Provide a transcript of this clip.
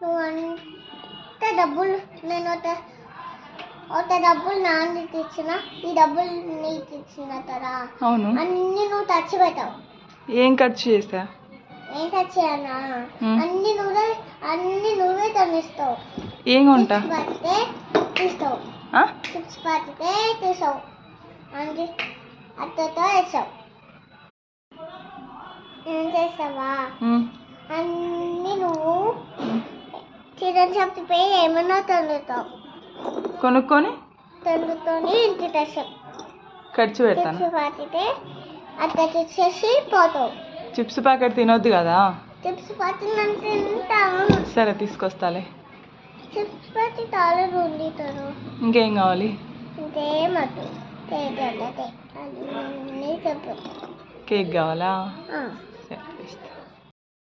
నువ్వు అంత డబ్బులు నేను ఒక డబ్బులు నాన్నకి ఇచ్చిన ఈ డబ్బులు నీకు ఇచ్చిన కదా. అవును. అన్ని నువ్వు ఖర్చు పెట్టావు. ఏం ఖర్చు చేసా? ఏం ఖర్చు చేయనా? అన్ని నువ్వే తనిస్తావు. ఏం కొంటా? పడితే తీస్తావు. చిప్స్ పడితే తీసావు. అంటే అత్తతో వేసావు. ఏం చేస్తావా? అన్ని నువ్వు చికెన్ షాప్కి పోయి ఏమన్నా తన్నుతావు. కొనుక్కొని తన్నుకొని ఇంటి తెస్తావు. ఖర్చు పెడతాను. చిప్స్ పడితే అత్త తెచ్చేసి పోతావు. చిప్స్ ప్యాకెట్ తినొద్దు కదా. చిప్స్ పట్టినంత తింటాము. సరే తీసుకొస్తాలే. చిప్స్ పట్టి తాళం వండుతారు. ఇంకేం కావాలి? ఇంకేమద్దు. కేక్ కావాలా?